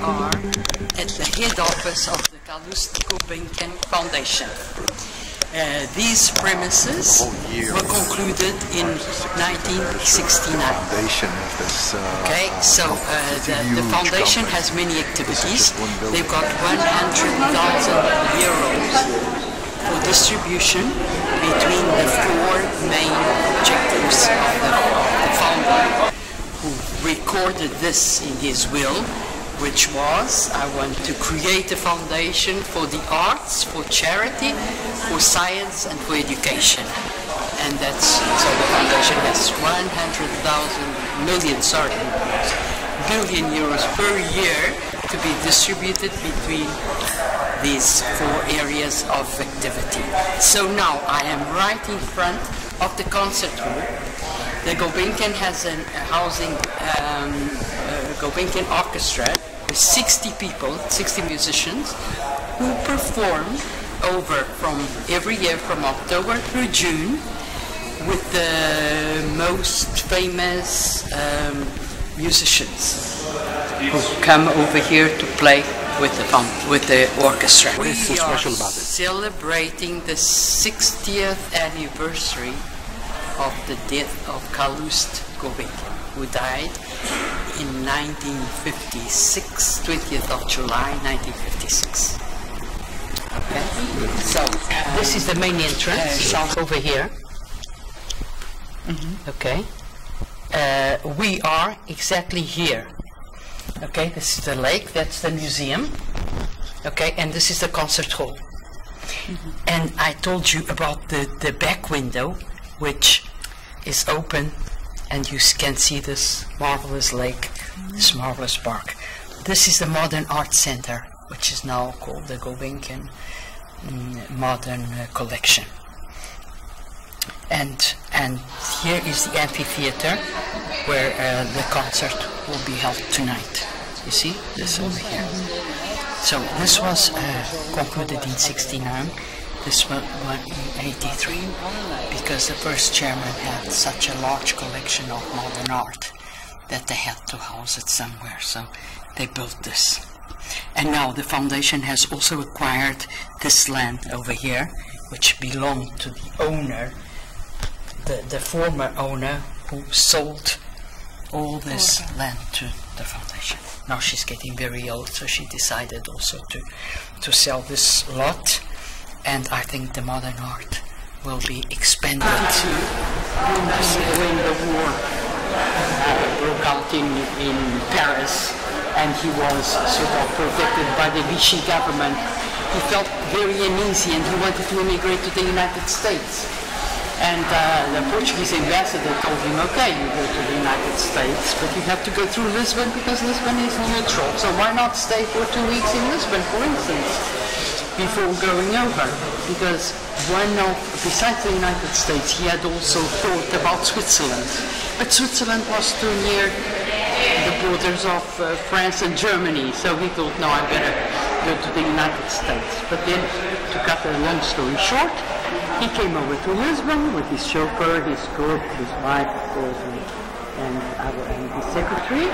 are at the head office of the Gulbenkian Foundation. These premises were concluded in 1969. Okay, so the foundation has many activities. They've got 100,000 euros for distribution between the four main objectives of the founder, who recorded this in his will, which was, I want to create a foundation for the arts, for charity, for science and for education. And that's, so the foundation has 100 billion euros per year to be distributed between these four areas of activity. So now I am right in front of the concert hall. The Gulbenkian has a housing Gulbenkian orchestra with 60 people, 60 musicians, who perform over from every year from October through June with the most famous musicians who come over here to play with the orchestra. What is so special about it? Celebrating the 60th anniversary of the death of Calouste Gulbenkian, who died in 1956, 20th of July 1956. Okay, so this is the main entrance over here. Okay, we are exactly here. Okay, this is the lake, that's the museum. Okay, and this is the concert hall. And I told you about the back window, which is open, and you can see this marvelous lake, this marvelous park. This is the Modern Art Center, which is now called the Gulbenkian Modern Collection. And here is the amphitheater where the concert will be held tonight. You see this over here. So this was concluded in '69. This one in '83, because the first chairman had such a large collection of modern art that they had to house it somewhere, so they built this. And now the foundation has also acquired this land over here, which belonged to the owner, the former owner, who sold all this land to the foundation. Now she's getting very old, so she decided also to sell this lot. And I think the modern art will be expanded. When the war broke out in Paris, and he was sort of protected by the Vichy government, he felt very uneasy and he wanted to immigrate to the United States. And the Portuguese ambassador told him, okay, you go to the United States, but you have to go through Lisbon because Lisbon is neutral. So why not stay for 2 weeks in Lisbon, for instance, before going over? Because besides the United States, he had also thought about Switzerland. But Switzerland was too near the borders of France and Germany, so he thought, no, I better go to the United States. But then, to cut a long story short, he came over to Lisbon with his chauffeur, his cook, his wife, of course, and his secretary.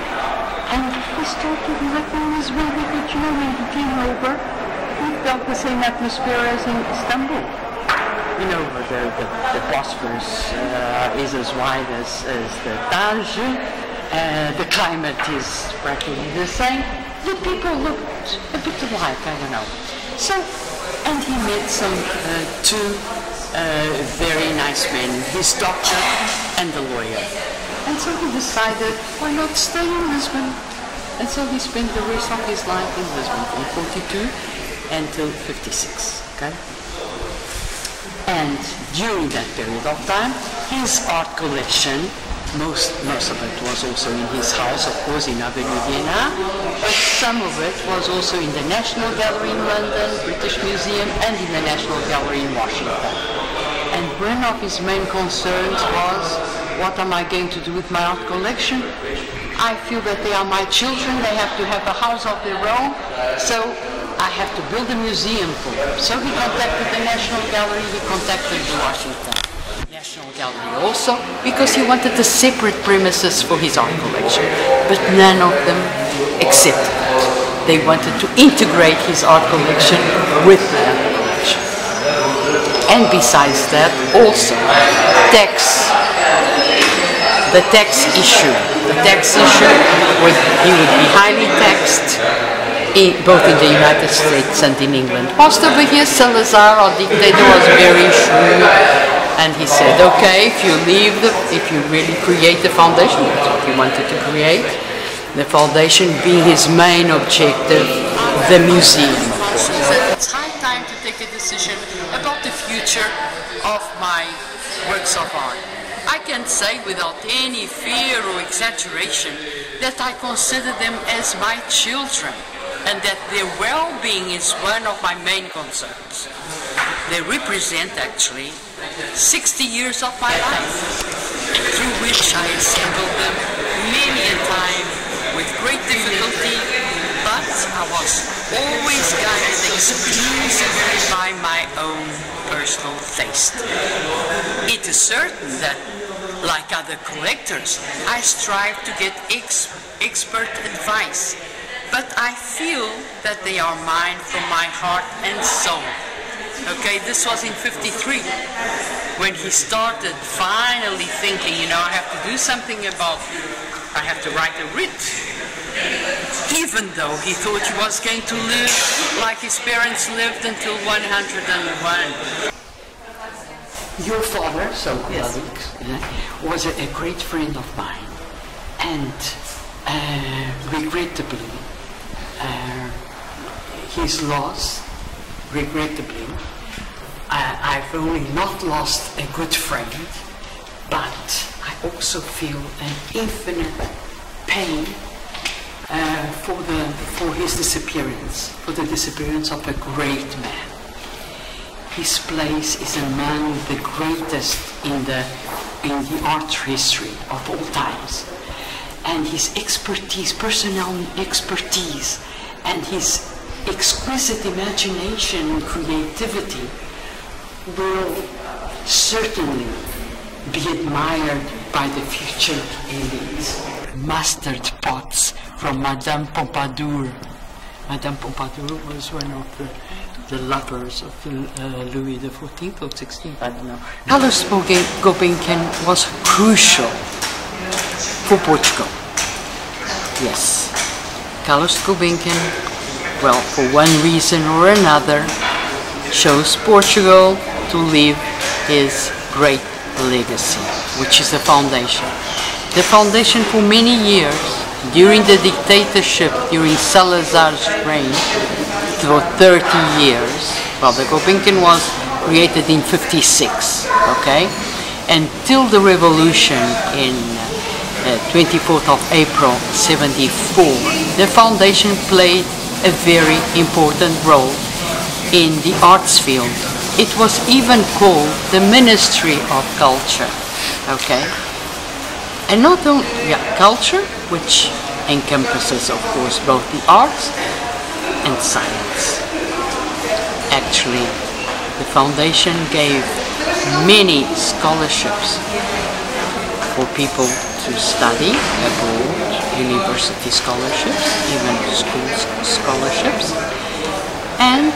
And he started living in Lisbon because, you know, when he came over, he felt the same atmosphere as in Istanbul. You know, the Bosphorus is as wide as the Taj. The climate is practically the same. The people looked a bit alike, I don't know. So, and he met some two very nice men, his doctor and the lawyer. And so he decided, why not stay in Lisbon? And so he spent the rest of his life in Lisbon from 42 until 56, okay? And during that period of time, his art collection, most of it was also in his house, of course, in Avenue Vienna, but some of it was also in the National Gallery in London, British Museum, and in the National Gallery in Washington. And one of his main concerns was, what am I going to do with my art collection? I feel that they are my children, they have to have a house of their own, so I have to build a museum for them. So he contacted the National Gallery, he contacted the Washington National Gallery also, because he wanted the separate premises for his art collection, but none of them accepted. they wanted to integrate his art collection with their collection. And besides that, also the tax issue. The tax issue, he would be highly taxed, both in the United States and in England. Whilst over here, Salazar, our dictator, was very shrewd, and he said, okay, if you really create the foundation, that's what he wanted to create, the foundation being his main objective, the museum. He said, it's high time to take a decision about the future of my works of art. I can say without any fear or exaggeration that I consider them as my children, and that their well-being is one of my main concerns. They represent actually 60 years of my life, through which I assembled them many a time with great difficulty, but I was always guided exclusively by my own personal taste. It is certain that, like other collectors, I strive to get expert advice, but I feel that they are mine from my heart and soul. Okay, this was in '53, when he started finally thinking, you know, I have to do something about, I have to write a writ. Even though he thought he was going to live like his parents lived until 101. Your father, yes, was a great friend of mine, and regrettably, his loss, regrettably, I've only not lost a good friend, but I also feel an infinite pain for his disappearance, for the disappearance of a great man. His place is among the greatest in the art history of all times, and his expertise, personal expertise, and his exquisite imagination and creativity will certainly be admired by the future elites. Mustard pots from Madame Pompadour. Madame Pompadour was one of the lovers of Louis XIV or XVI, I don't know. Carlos Gulbenkian was crucial for Portugal. Yes, Carlos Gulbenkian, well, for one reason or another, chose Portugal to leave his great legacy, which is the foundation. The foundation for many years, during the dictatorship, during Salazar's reign, for 30 years. Well, the Gulbenkian was created in '56, okay? Until the revolution in 24th of April '74, the foundation played a very important role in the arts field. It was even called the Ministry of Culture, okay? And not only culture, which encompasses, of course, both the arts and science. Actually, the foundation gave many scholarships for people to study abroad, university scholarships, even school scholarships. And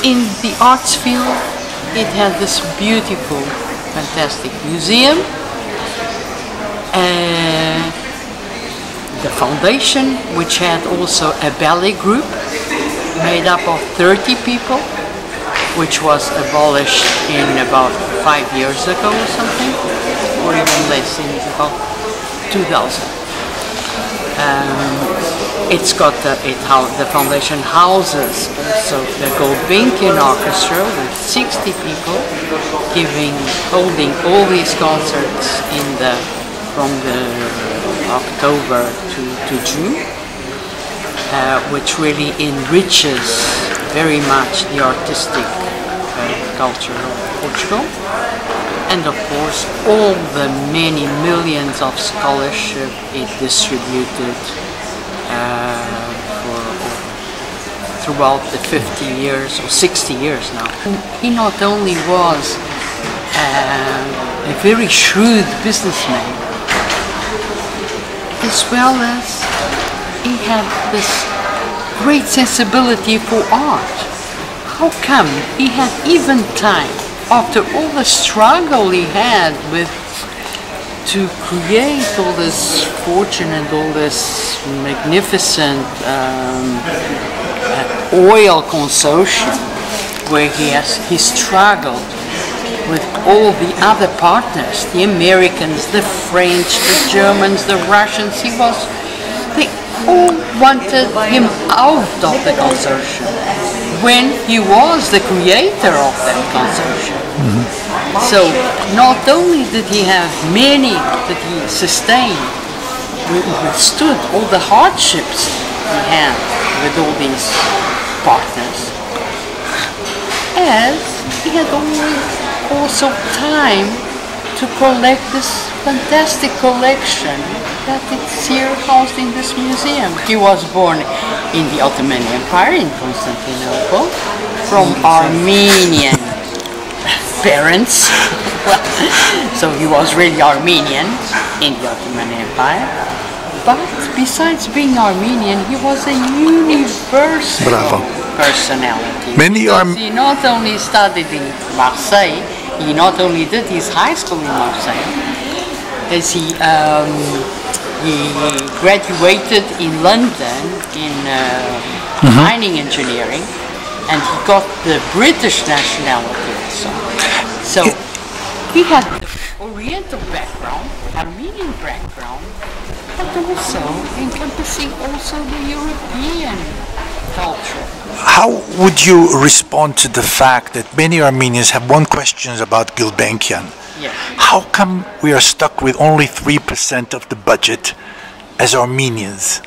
in the arts field, it had this beautiful, fantastic museum. The foundation, which had also a ballet group made up of 30 people, which was abolished in about 5 years ago or something, or even less, in about 2000. The foundation houses also the Gulbenkian Orchestra with 60 people, holding all these concerts from October to June, which really enriches very much the artistic culture of Portugal. And of course, all the many millions of scholarship it distributed throughout the 50 years or 60 years now. He not only was a very shrewd businessman, as well as he had this great sensibility for art. How come he had even time, after all the struggle he had with to create all this fortune and all this magnificent oil consortium, where he struggled with all the other partners, the Americans, the French, the Germans, the Russians. They all wanted him out of the consortium when he was the creator of that consortium. So not only did he have many that he sustained, he withstood all the hardships he had with all these partners, as he had always also time to collect this fantastic collection that is here housed in this museum. He was born in the Ottoman Empire in Constantinople from Armenian parents. So he was really Armenian in the Ottoman Empire. But besides being Armenian, he was a universal personality. He not only studied in Marseille, he not only did his high school in Marseille, as he graduated in London in mining engineering, and he got the British nationality also. So he had the Oriental background, Armenian background, but also encompassing also the European culture. How would you respond to the fact that many Armenians have one question about Gulbenkian? Yes. How come we are stuck with only 3% of the budget as Armenians?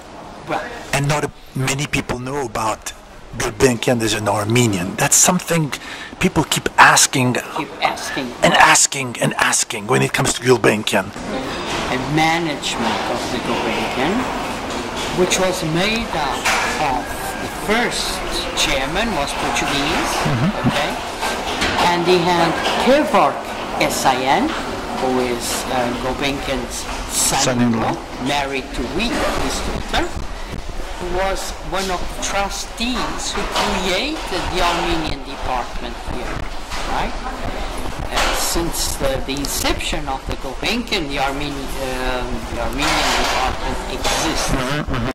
Well, and not many people know about Gulbenkian as an Armenian. That's something people keep asking and asking when it comes to Gulbenkian. A management of the Gulbenkian, which was made up of the first chairman was Portuguese, okay, and he had Kevork S.I.N., who is Gulbenkian's son-in-law, married to Rita, his daughter, who was one of the trustees who created the Armenian department here, right? Since the inception of the Gulbenkian, the Armenian department exists.